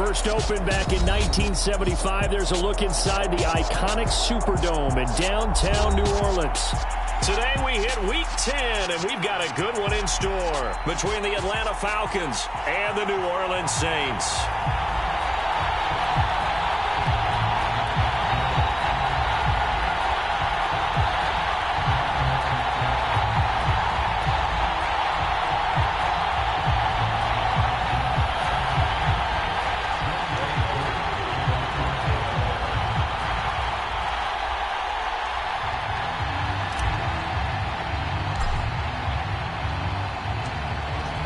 First opened back in 1975. There's a look inside the iconic Superdome in downtown New Orleans. Today we hit Week 10, and we've got a good one in store between the Atlanta Falcons and the New Orleans Saints.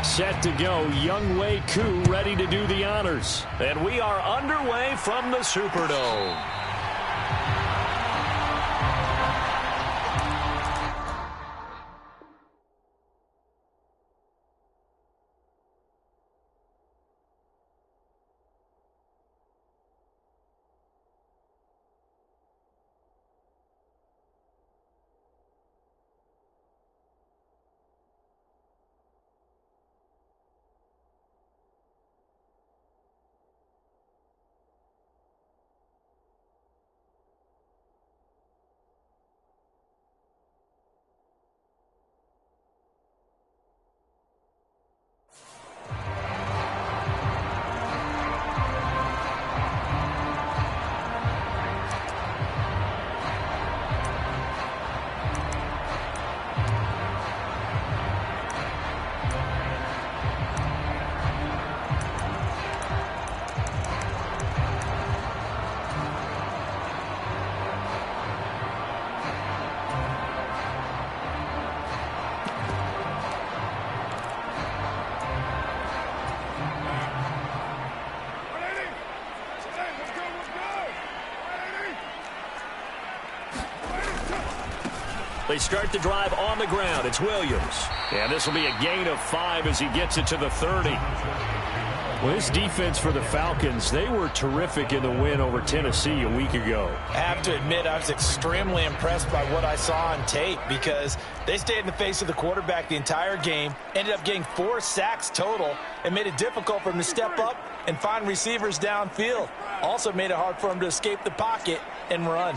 Set to go, Younghoe Koo ready to do the honors. And we are underway from the Superdome. They start the drive on the ground. It's Williams. And this will be a gain of 5 as he gets it to the 30. Well, this defense for the Falcons, they were terrific in the win over Tennessee a week ago. I have to admit, I was extremely impressed by what I saw on tape because they stayed in the face of the quarterback the entire game, ended up getting 4 sacks total, and made it difficult for him to step up and find receivers downfield. Also made it hard for him to escape the pocket and run.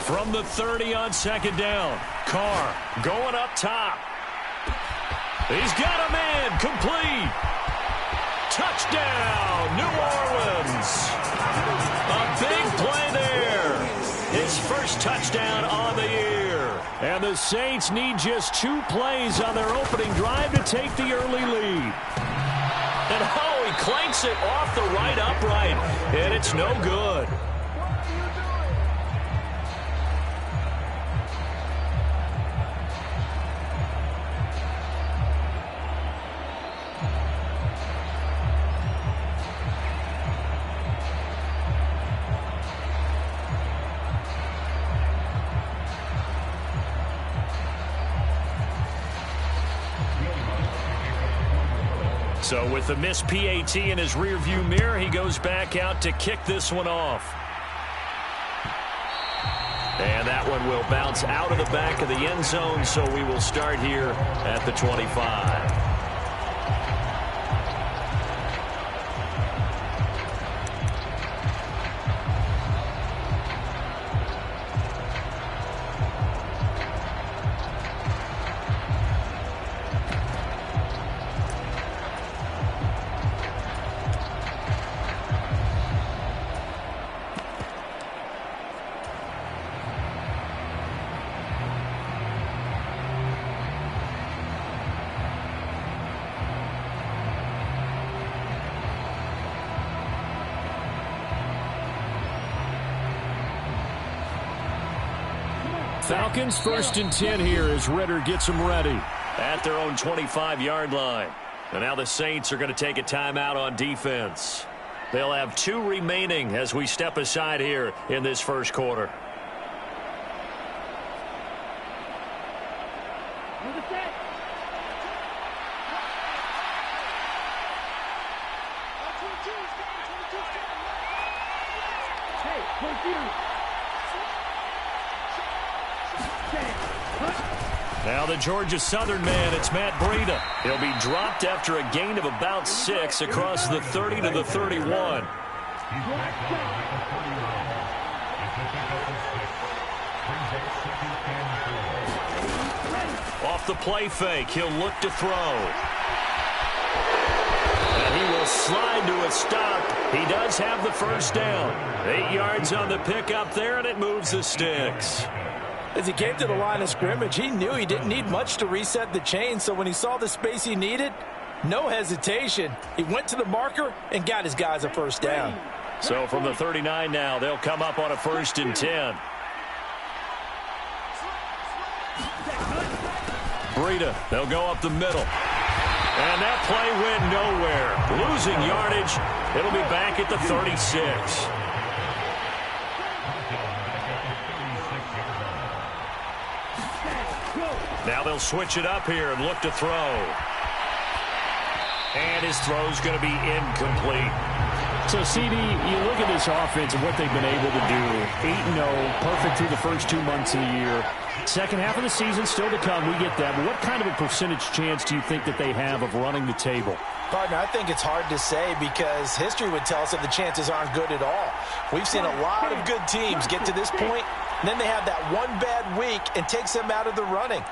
From the 30 on second down, Carr going up top. He's got a man, complete. Touchdown, New Orleans. A big play there. His first touchdown on the year. And the Saints need just 2 plays on their opening drive to take the early lead. And oh, he clanks it off the right upright, and it's no good. So with the missed PAT in his rearview mirror, he goes back out to kick this one off. And that one will bounce out of the back of the end zone, so we will start here at the 25. Falcons 1st and 10 here as Ritter gets them ready at their own 25-yard line. And now the Saints are going to take a timeout on defense. They'll have 2 remaining as we step aside here in this first quarter. Now the Georgia Southern man, it's Matt Breida. He'll be dropped after a gain of about 6 across the 30 to the 31. Off the play fake, he'll look to throw. And he will slide to a stop. He does have the first down. 8 yards on the pickup there, and it moves the sticks. As he came to the line of scrimmage, he knew he didn't need much to reset the chain, so when he saw the space he needed, no hesitation. He went to the marker and got his guys a first down. So from the 39 now, they'll come up on a 1st and 10. Breida, they'll go up the middle. And that play went nowhere. Losing yardage. It'll be back at the 36. Now they'll switch it up here and look to throw. And his throw's going to be incomplete. So, CD, you look at this offense and what they've been able to do. 8-0, perfect through the first 2 months of the year. Second half of the season still to come. We get that. But what kind of a percentage chance do you think that they have of running the table? Partner, I think it's hard to say because history would tell us that the chances aren't good at all. We've seen a lot of good teams get to this point, and then they have that one bad week and takes them out of the running.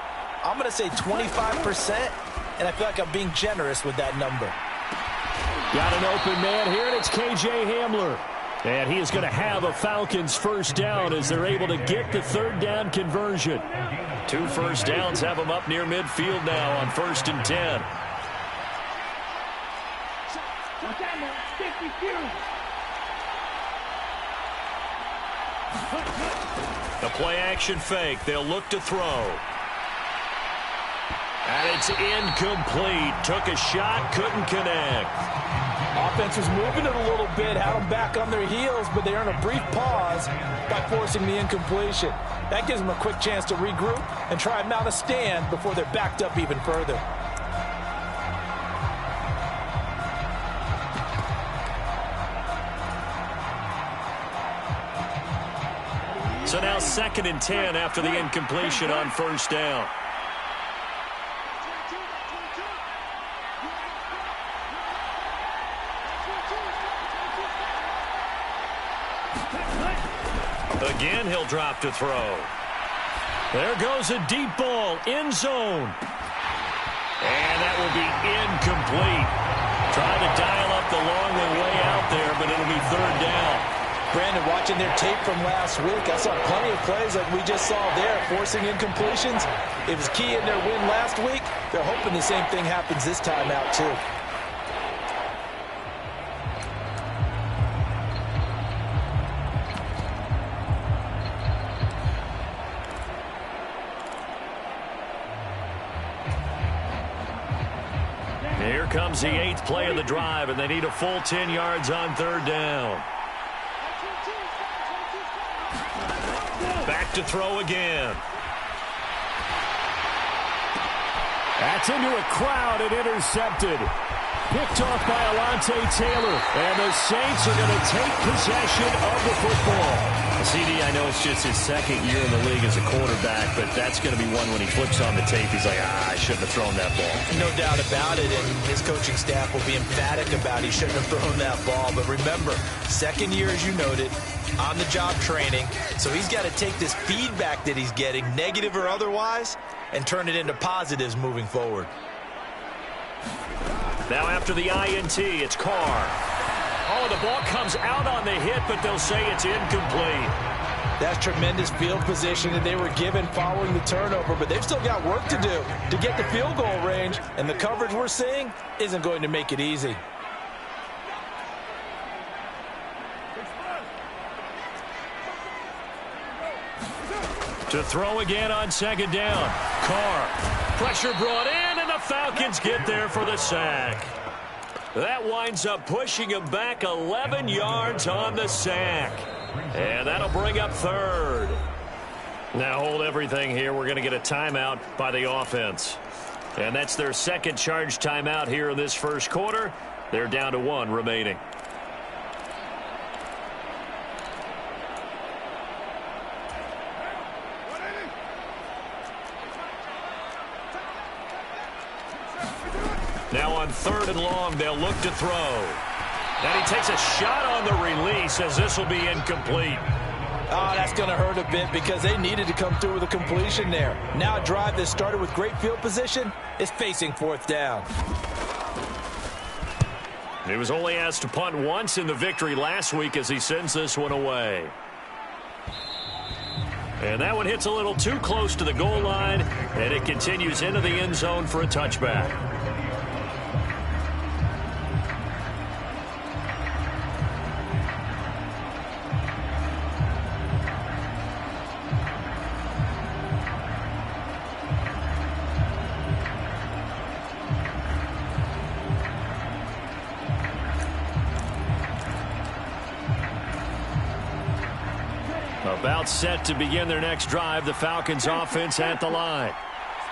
I'm going to say 25%, and I feel like I'm being generous with that number. Got an open man here, and it's KJ Hamler. And he is going to have a Falcons first down as they're able to get the 3rd down conversion. 2 first downs have them up near midfield now on 1st and 10. The play action fake. They'll look to throw. And it's incomplete. Took a shot, couldn't connect. Offense was moving it a little bit, had them back on their heels, but they earn a brief pause by forcing the incompletion. That gives them a quick chance to regroup and try and mount a stand before they're backed up even further. So now 2nd and 10 after the incompletion on 1st down. Again, he'll drop to throw. There goes a deep ball, end zone. And that will be incomplete. Trying to dial up the long way out there, but it'll be 3rd down. Brandon, watching their tape from last week, I saw plenty of plays like we just saw there, forcing incompletions. It was key in their win last week. They're hoping the same thing happens this time out, too. Here comes the 8th play of the drive, and they need a full 10 yards on 3rd down. Back to throw again. That's into a crowd and intercepted. Picked off by Alontae Taylor. And the Saints are going to take possession of the football. CD, I know it's just his 2nd year in the league as a quarterback, but that's going to be one when he flips on the tape. He's like, I shouldn't have thrown that ball. No doubt about it, and his coaching staff will be emphatic about he shouldn't have thrown that ball. But remember, 2nd year, as you noted, on-the-job training. So he's got to take this feedback that he's getting, negative or otherwise, and turn it into positives moving forward. Now after the INT, it's Carr. Oh, the ball comes out on the hit, but they'll say it's incomplete. That's tremendous field position that they were given following the turnover, but they've still got work to do to get the field goal range, and the coverage we're seeing isn't going to make it easy. To throw again on 2nd down. Carr. Pressure brought in, and the Falcons get there for the sack. That winds up pushing him back 11 yards on the sack. And that'll bring up 3rd. Now hold everything here. We're going to get a timeout by the offense. And that's their 2nd charge timeout here in this 1st quarter. They're down to 1 remaining. Now on 3rd and long, they'll look to throw. And he takes a shot on the release as this will be incomplete. Oh, that's going to hurt a bit because they needed to come through with a completion there. Now a drive that started with great field position is facing 4th down. He was only asked to punt once in the victory last week as he sends this one away. And that one hits a little too close to the goal line, and it continues into the end zone for a touchback. About set to begin their next drive, the Falcons offense at the line.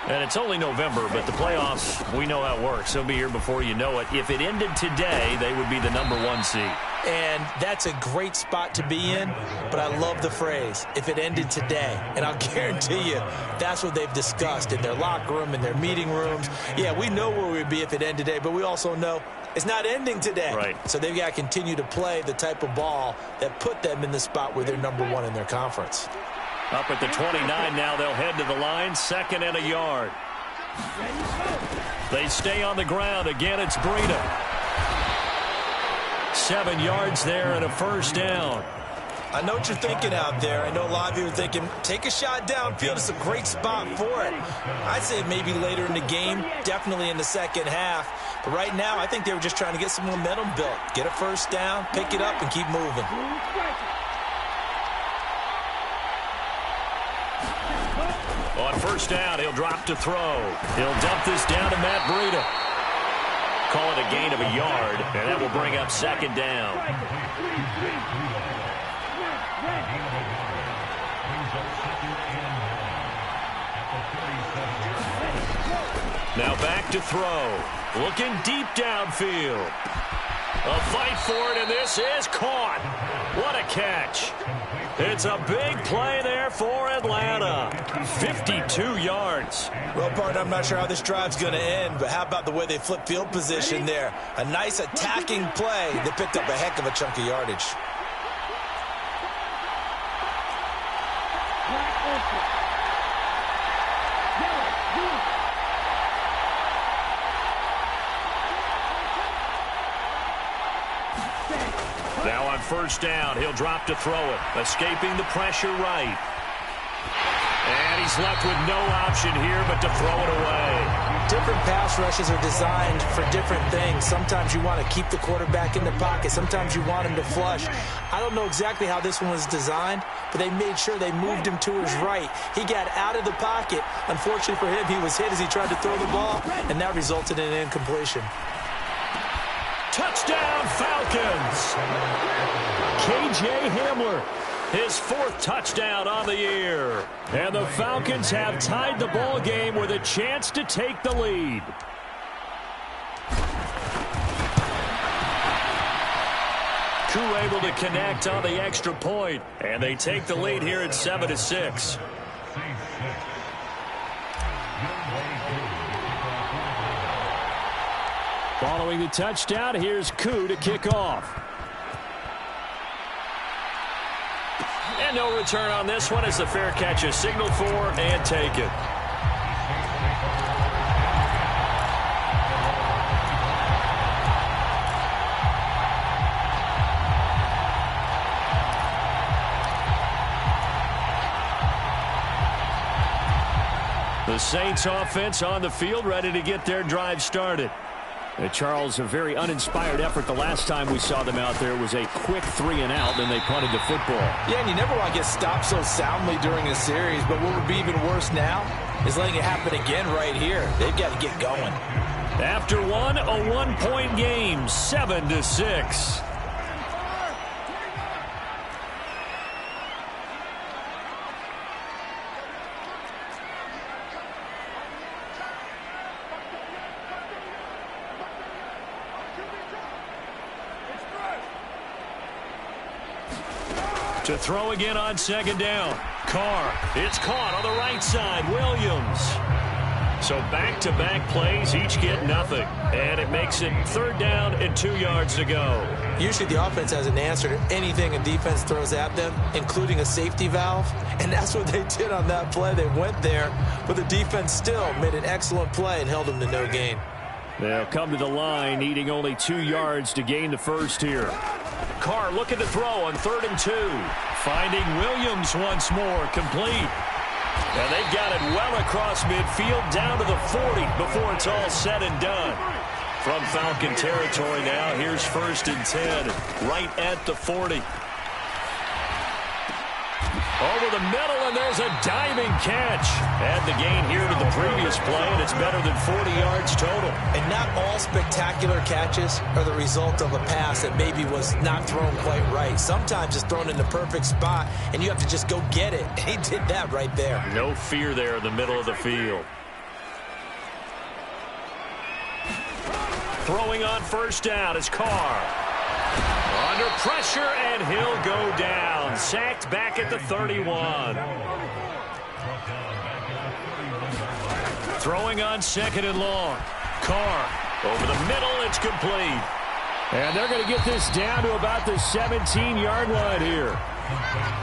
And it's only November, but the playoffs, we know how it works. They'll be here before you know it. If it ended today, they would be the #1 seed. And that's a great spot to be in, but I love the phrase, if it ended today. And I'll guarantee you, that's what they've discussed in their locker room, in their meeting rooms. Yeah, we know where we'd be if it ended today, but we also know it's not ending today. Right. So they've got to continue to play the type of ball that put them in the spot where they're #1 in their conference. Up at the 29 now, they'll head to the line, 2nd and a yard. They stay on the ground. Again, it's Breida. 7 yards there and a 1st down. I know what you're thinking out there. I know a lot of you are thinking, take a shot downfield. It's a great spot for it. I'd say maybe later in the game, definitely in the second half. But right now, I think they were just trying to get some momentum built. Get a 1st down, pick it up, and keep moving. On 1st down, he'll drop to throw. He'll dump this down to Matt Breida. Call it a gain of a yard, and that will bring up 2nd down. Now back to throw. Looking deep downfield. A fight for it, and this is caught. What a catch. It's a big play there for Atlanta. 52 yards. Well, partner, I'm not sure how this drive's going to end, but how about the way they flip field position there? A nice attacking play that picked up a heck of a chunk of yardage. Now on 1st down, he'll drop to throw it. Escaping the pressure right. And he's left with no option here but to throw it away. Different pass rushes are designed for different things. Sometimes you want to keep the quarterback in the pocket. Sometimes you want him to flush. I don't know exactly how this one was designed, but they made sure they moved him to his right. He got out of the pocket. Unfortunately for him, he was hit as he tried to throw the ball, and that resulted in an incompletion. Touchdown, Falcons! K.J. Hamler, his 4th touchdown on the year. And the Falcons have tied the ball game with a chance to take the lead. Koo able to connect on the extra point, and they take the lead here at 7-6. Following the touchdown, here's Koo to kick off. And no return on this one as the fair catch is signaled for and taken. The Saints offense on the field ready to get their drive started. Charles, a very uninspired effort the last time we saw them out there was a quick 3-and-out, then they punted the football. Yeah, and you never want to get stopped so soundly during a series, but what would be even worse now is letting it happen again right here. They've got to get going. After one, a 1-point game, 7-6. To throw again on 2nd down. Carr. It's caught on the right side. Williams. So back-to-back plays, each get nothing. And it makes it 3rd down and 2 yards to go. Usually the offense has an answer to anything a defense throws at them, including a safety valve. And that's what they did on that play. They went there, but the defense still made an excellent play and held them to no gain. They'll come to the line, needing only 2 yards to gain the first here. Carr looking to throw on 3rd and 2. Finding Williams once more, complete. And they've got it well across midfield down to the 40 before it's all said and done. From Falcon territory now, here's 1st and 10, right at the 40. Over the middle, and there's a diving catch. Add the gain here to the previous play, and it's better than 40 yards total. And not all spectacular catches are the result of a pass that maybe was not thrown quite right. Sometimes it's thrown in the perfect spot, and you have to just go get it. And he did that right there. No fear there in the middle of the field. Throwing on 1st down is Carr. Under pressure, and he'll go down. Sacked back at the 31. Throwing on 2nd and long. Carr over the middle. It's complete. And they're going to get this down to about the 17-yard line here.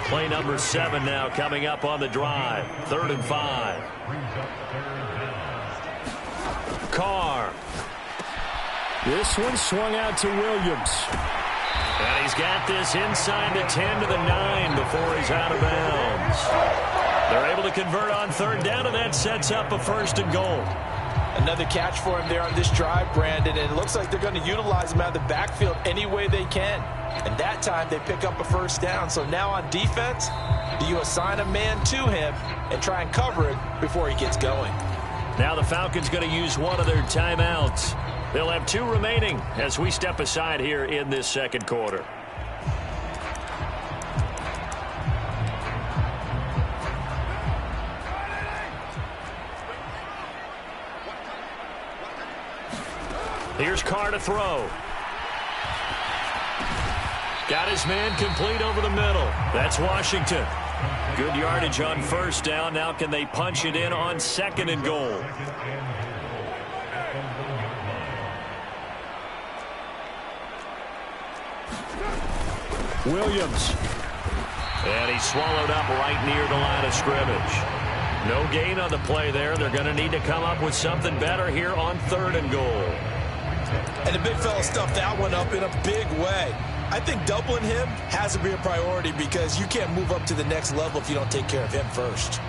Play number 7 now coming up on the drive. 3rd and 5. Carr. This one swung out to Williams. And he's got this inside the 10 to the 9 before he's out of bounds. They're able to convert on 3rd down, and that sets up a 1st and goal. Another catch for him there on this drive, Brandon, and it looks like they're going to utilize him out of the backfield any way they can. And that time they pick up a 1st down. So now on defense, do you assign a man to him and try and cover it before he gets going? Now the Falcons going to use one of their timeouts. They'll have 2 remaining as we step aside here in this 2nd quarter. Here's Carr to throw. Got his man complete over the middle. That's Washington. Good yardage on 1st down. Now can they punch it in on 2nd and goal? Williams. And he's swallowed up right near the line of scrimmage. No gain on the play there. They're going to need to come up with something better here on 3rd and goal. And the big fella stuffed that one up in a big way. I think doubling him has to be a priority because you can't move up to the next level if you don't take care of him first.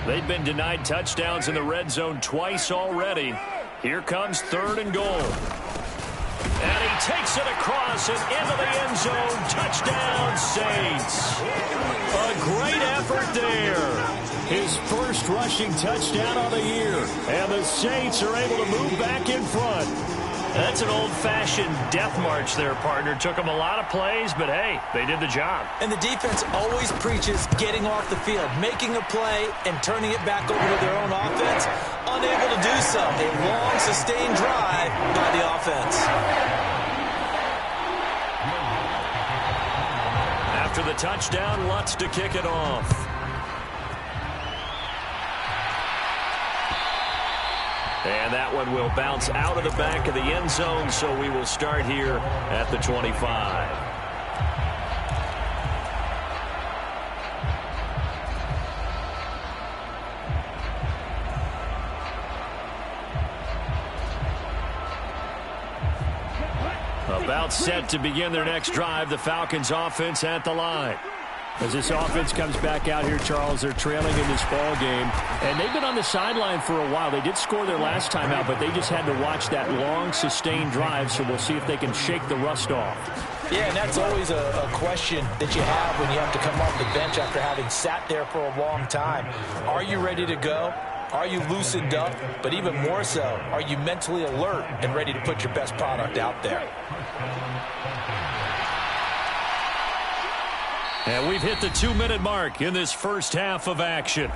They've been denied touchdowns in the red zone twice already. Here comes 3rd and goal. And he takes it across and into the end zone. Touchdown, Saints. A great effort there. His first rushing touchdown of the year. And the Saints are able to move back in front. That's an old-fashioned death march there, partner. Took them a lot of plays, but, hey, they did the job. And the defense always preaches getting off the field, making a play, and turning it back over to their own offense. Unable to do so. A long, sustained drive by the offense. After the touchdown, Lutz to kick it off. And that one will bounce out of the back of the end zone, so we will start here at the 25. About set to begin their next drive, the Falcons offense at the line. As this offense comes back out here, Charles, they're trailing in this ball game. And they've been on the sideline for a while. They did score their last time out, but they just had to watch that long, sustained drive. So we'll see if they can shake the rust off. Yeah, and that's always a question that you have when you have to come off the bench after having sat there for a long time. Are you ready to go? Are you loosened up? But even more so, are you mentally alert and ready to put your best product out there? And we've hit the 2-minute mark in this first half of action.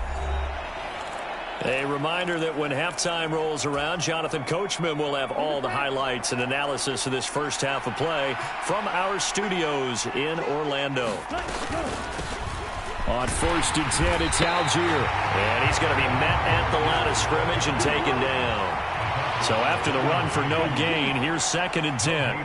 A reminder that when halftime rolls around, Jonathan Coachman will have all the highlights and analysis of this first half of play from our studios in Orlando. On 1st and 10, it's Algier. And he's going to be met at the line of scrimmage and taken down. So after the run for no gain, here's 2nd and 10.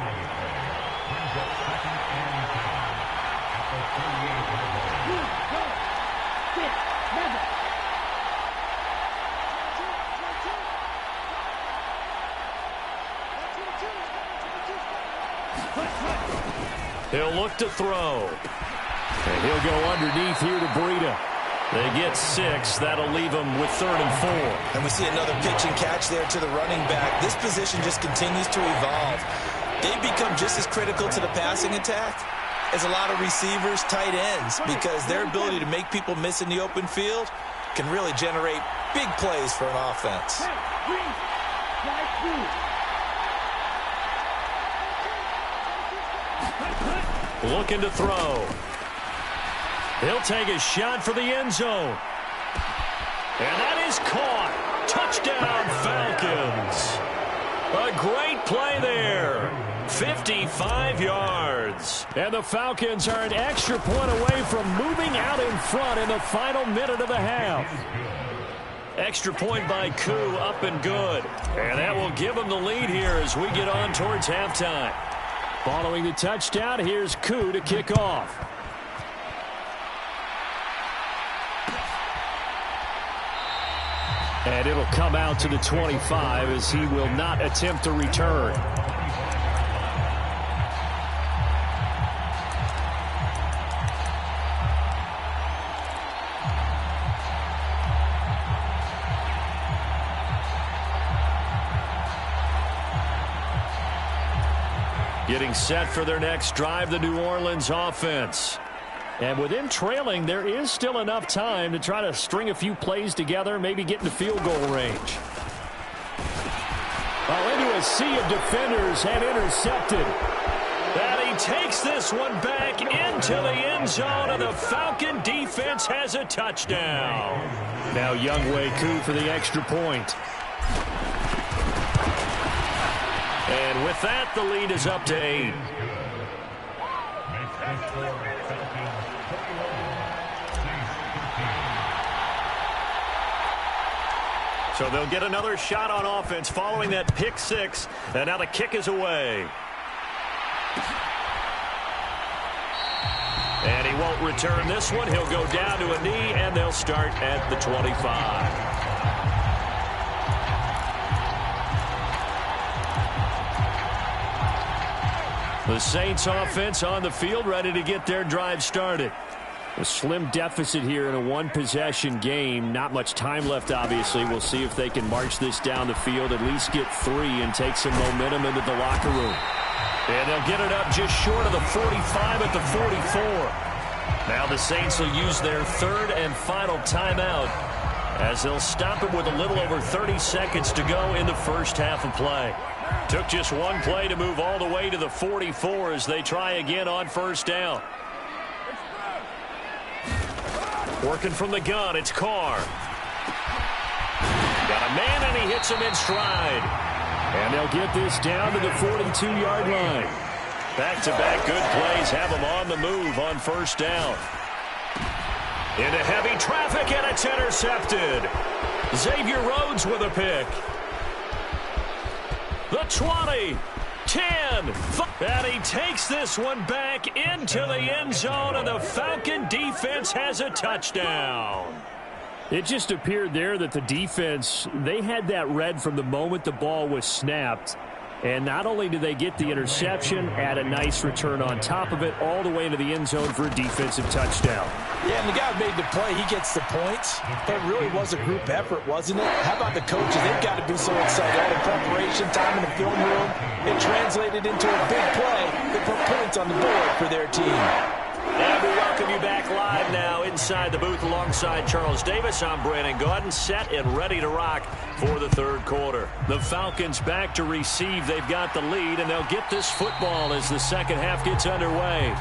He'll look to throw. And he'll go underneath here to Breida. They get 6. That'll leave them with 3rd and 4. And we see another pitch and catch there to the running back. This position just continues to evolve. They've become just as critical to the passing attack as a lot of receivers, tight ends, because their ability to make people miss in the open field can really generate big plays for an offense. Looking to throw. He'll take a shot for the end zone. And that is caught. Touchdown, Falcons. A great play there. 55 yards. And the Falcons are an extra point away from moving out in front in the final minute of the half. Extra point by Koo, up and good. And that will give them the lead here as we get on towards halftime. Following the touchdown, here's Koo to kick off. And it'll come out to the 25 as he will not attempt to return. Getting set for their next drive, the New Orleans offense. And with them trailing, there is still enough time to try to string a few plays together, maybe get into field goal range. Into a sea of defenders and intercepted. And he takes this one back into the end zone, and the Falcon defense has a touchdown. Now Younghoe Koo for the extra point. And with that, the lead is up to 8. So they'll get another shot on offense following that pick 6. And now the kick is away. And he won't return this one. He'll go down to a knee, and they'll start at the 25. The Saints offense on the field, ready to get their drive started. A slim deficit here in a one-possession game. Not much time left, obviously. We'll see if they can march this down the field, at least get 3 and take some momentum into the locker room. And they'll get it up just short of the 45 at the 44. Now the Saints will use their 3rd and final timeout as they'll stop it with a little over 30 seconds to go in the first half of play. Took just one play to move all the way to the 44 as they try again on first down. Working from the gun, it's Carr. Got a man, and he hits him in stride. And they'll get this down to the 42-yard line. Back-to-back good plays have them on the move on first down. Into heavy traffic, and it's intercepted. Xavier Rhodes with a pick. The 20, 10, and he takes this one back into the end zone, and the Falcon defense has a touchdown. It just appeared there that the defense, they had that read from the moment the ball was snapped. And not only did they get the interception, add a nice return on top of it, all the way into the end zone for a defensive touchdown. Yeah, and the guy who made the play, he gets the points. But it really was a group effort, wasn't it? How about the coaches? They've got to be so excited. All the preparation time in the film room, it translated into a big play that put points on the board for their team. And we welcome you back live now inside the booth alongside Charles Davis. I'm Brandon Gaudin, set and ready to rock for the third quarter. The Falcons back to receive. They've got the lead, and they'll get this football as the second half gets underway.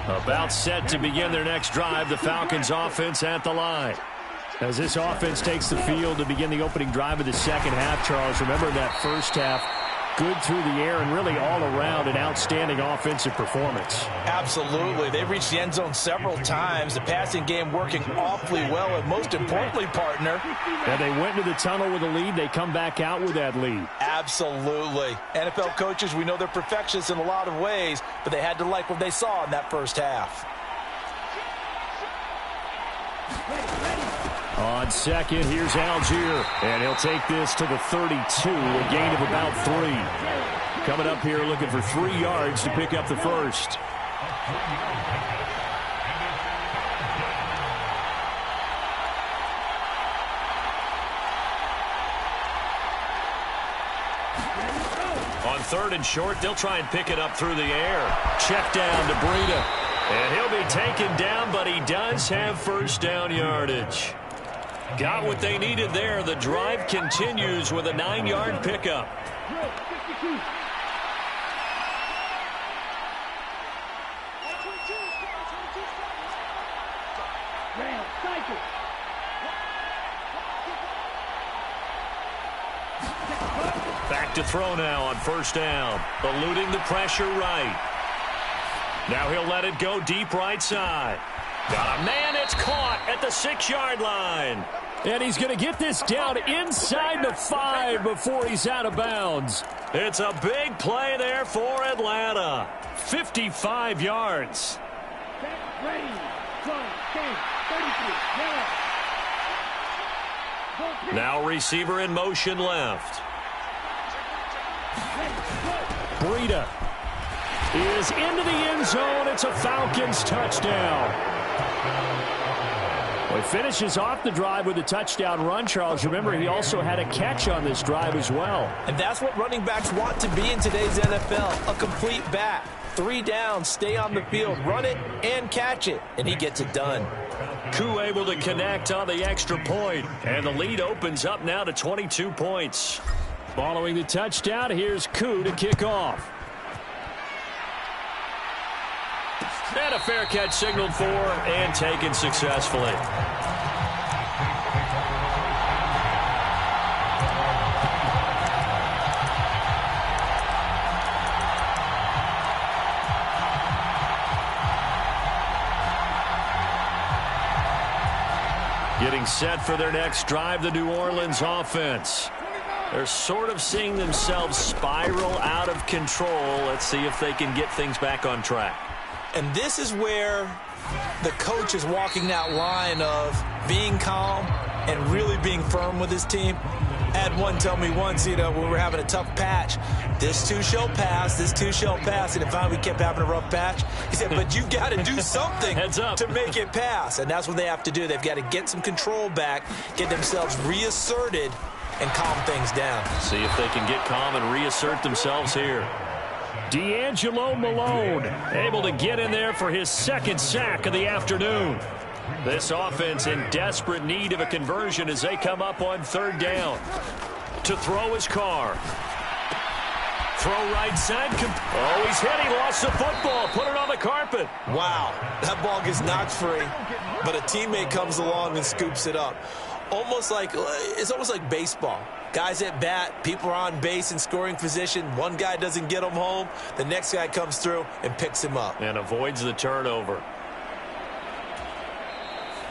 About set to begin their next drive, the Falcons offense at the line. As this offense takes the field to begin the opening drive of the second half, Charles, remember that first half, good through the air and really all around an outstanding offensive performance. Absolutely. They reached the end zone several times. The passing game working awfully well, and most importantly, partner. And they went into the tunnel with a lead. They come back out with that lead. Absolutely. NFL coaches, we know they're perfectionists in a lot of ways, but they had to like what they saw in that first half. On second, here's Algier, and he'll take this to the 32, a gain of about 3. Coming up here looking for 3 yards to pick up the first. On third and short, they'll try and pick it up through the air. Check down to Breida. And he'll be taken down, but he does have first down yardage. Got what they needed there. The drive continues with a 9-yard pickup. Back to throw now on first down. Eluding the pressure right. Now he'll let it go deep right side. Got a man, it's caught at the 6-yard line. And he's going to get this down inside the 5 before he's out of bounds. It's a big play there for Atlanta. 55 yards. Now receiver in motion left. Breida is into the end zone. It's a Falcons touchdown. Well, he finishes off the drive with a touchdown run, Charles. Remember, he also had a catch on this drive as well. And that's what running backs want to be in today's NFL, a complete back. 3 down, stay on the field, run it, and catch it. And he gets it done. Koo able to connect on the extra point. And the lead opens up now to 22 points. Following the touchdown, here's Koo to kick off. And a fair catch signaled for and taken successfully. Getting set for their next drive, the New Orleans offense. They're sort of seeing themselves spiral out of control. Let's see if they can get things back on track. And this is where the coach is walking that line of being calm and really being firm with his team. I had one tell me once, when we were having a tough patch, this too shall pass, this too shall pass. And finally we kept having a rough patch. He said, but you've got to do something to make it pass. And that's what they have to do. They've got to get some control back, get themselves reasserted, and calm things down. See if they can get calm and reassert themselves here. D'Angelo Malone able to get in there for his second sack of the afternoon. This offense in desperate need of a conversion as they come up on third down. To throw his Carr. Throw right side. Oh, he's hit. He lost the football. Put it on the carpet. Wow. That ball gets knocked free, but a teammate comes along and scoops it up. It's almost like baseball. Guys at bat, people are on base in scoring position. One guy doesn't get him home. The next guy comes through and picks him up. And avoids the turnover.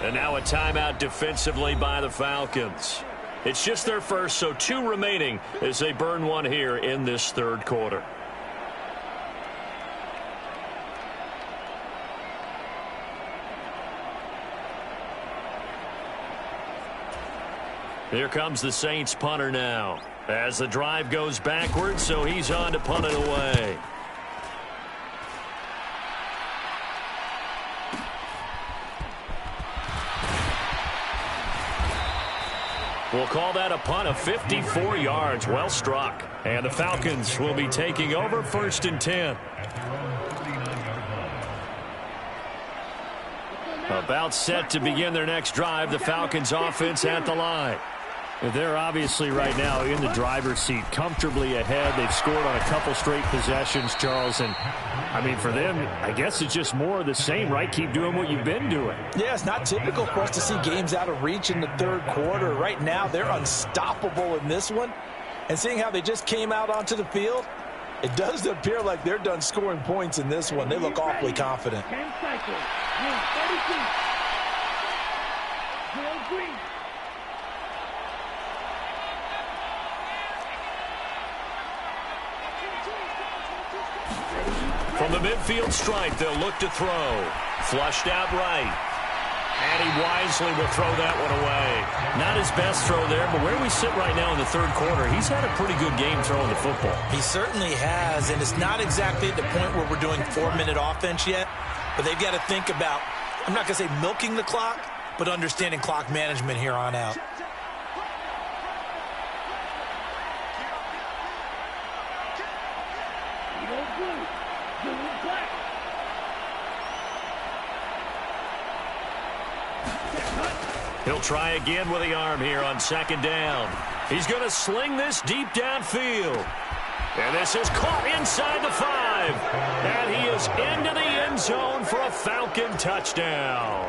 And now a timeout defensively by the Falcons. It's just their first, so 2 remaining as they burn one here in this third quarter. Here comes the Saints punter now. As the drive goes backwards, so he's on to punt it away. We'll call that a punt of 54 yards. Well struck. And the Falcons will be taking over 1st and 10. About set to begin their next drive. The Falcons offense at the line. They're obviously right now in the driver's seat, comfortably ahead. They've scored on a couple straight possessions, Charles. And, I mean, for them, I guess it's just more of the same, right? Keep doing what you've been doing. Yeah, it's not typical for us to see games out of reach in the third quarter. Right now, they're unstoppable in this one. And seeing how they just came out onto the field, it does appear like they're done scoring points in this one. They look awfully confident. 10 cycles. 30 feet. 0 green. From the midfield stripe, they'll look to throw. Flushed out right. And he wisely will throw that one away. Not his best throw there, but where we sit right now in the third quarter, he's had a pretty good game throwing the football. He certainly has, and it's not exactly at the point where we're doing 4-minute offense yet, but they've got to think about, I'm not going to say milking the clock, but understanding clock management here on out. He'll try again with the arm here on second down. He's going to sling this deep downfield. And this is caught inside the 5. And he is into the end zone for a Falcon touchdown.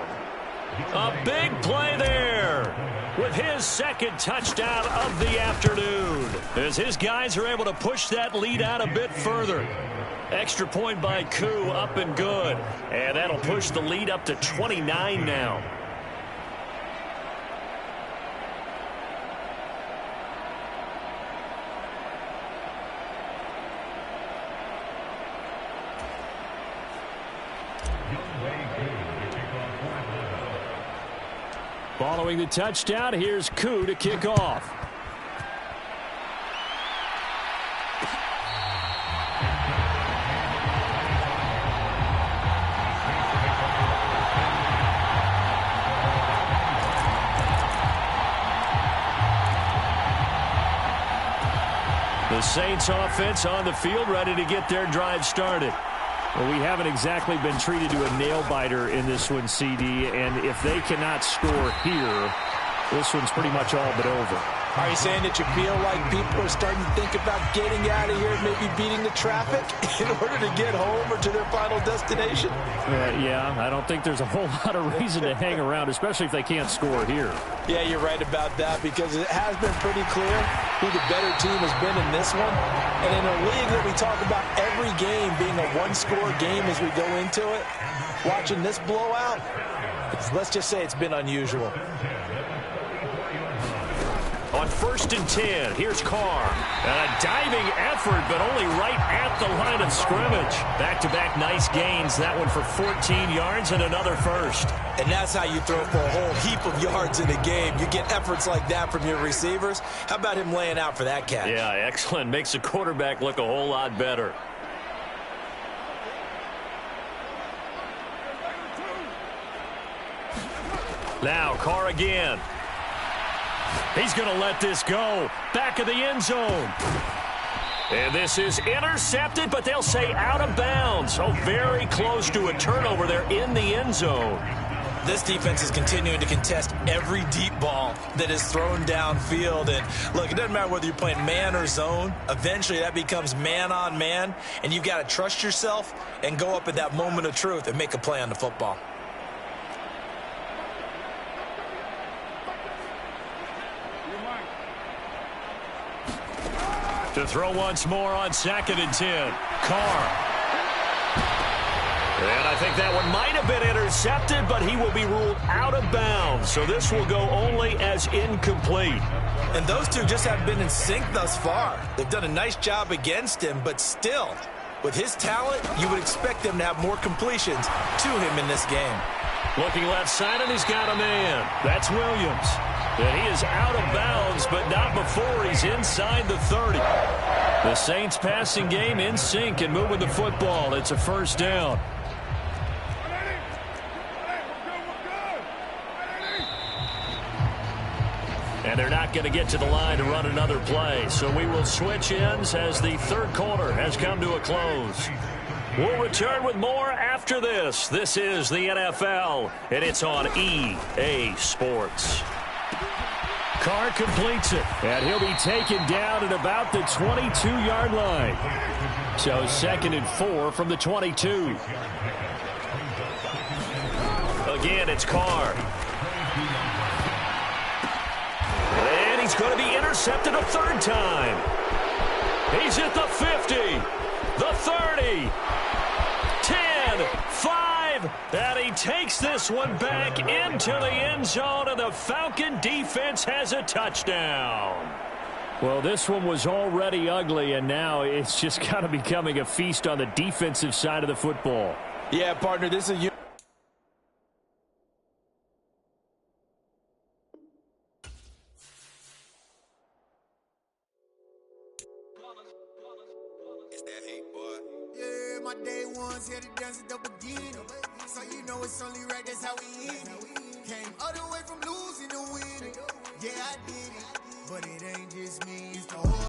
A big play there with his second touchdown of the afternoon, as his guys are able to push that lead out a bit further. Extra point by Koo, up and good. And that'll push the lead up to 29 now. Following the touchdown, here's Koo to kick off. The Saints offense on the field, ready to get their drive started. Well, we haven't exactly been treated to a nail-biter in this one, CD, and if they cannot score here, this one's pretty much all but over. Are you saying that you feel like people are starting to think about getting out of here, maybe beating the traffic in order to get home or to their final destination? Yeah, I don't think there's a whole lot of reason to hang around, especially if they can't score here. Yeah, you're right about that, because it has been pretty clear who the better team has been in this one. And in a league that we talk about every game being a one-score game as we go into it, watching this blowout, let's just say it's been unusual. On 1st and 10, here's Carr. And a diving effort, but only right at the line of scrimmage. Back-to-back nice gains. That one for 14 yards and another first. And that's how you throw for a whole heap of yards in a game. You get efforts like that from your receivers. How about him laying out for that catch? Yeah, excellent. Makes the quarterback look a whole lot better. Now, Carr again. He's going to let this go. Back of the end zone. And this is intercepted, but they'll say out of bounds. Oh, very close to a turnover there in the end zone. This defense is continuing to contest every deep ball that is thrown downfield. And, look, it doesn't matter whether you're playing man or zone. Eventually, that becomes man-on-man, and you've got to trust yourself and go up at that moment of truth and make a play on the football. To throw once more on 2nd and 10. Carr. And I think that one might have been intercepted, but he will be ruled out of bounds. So this will go only as incomplete. And those two just haven't been in sync thus far. They've done a nice job against him, but still, with his talent, you would expect them to have more completions to him in this game. Looking left side, and he's got a man. That's Williams. And he is out of bounds, but not before he's inside the 30. The Saints passing game in sync and moving the football. It's a first down. And they're not going to get to the line to run another play. So we will switch ends as the third quarter has come to a close. We'll return with more after this. This is the NFL, and it's on EA Sports. Carr completes it, and he'll be taken down at about the 22-yard line. So 2nd and 4 from the 22. Again, it's Carr. And he's going to be intercepted a 3rd time. He's at the 50, the 30, 10, 5, and he takes this one back into the end zone, and the Falcon defense has a touchdown. Well, this one was already ugly, and now it's just kind of becoming a feast on the defensive side of the football. Yeah, partner, this is Yeah, my day ones here to dance at the beginning. So you know it's only right, that's how we end it. Came all the way from losing to winning. Yeah, I did it. But it ain't just me, it's the whole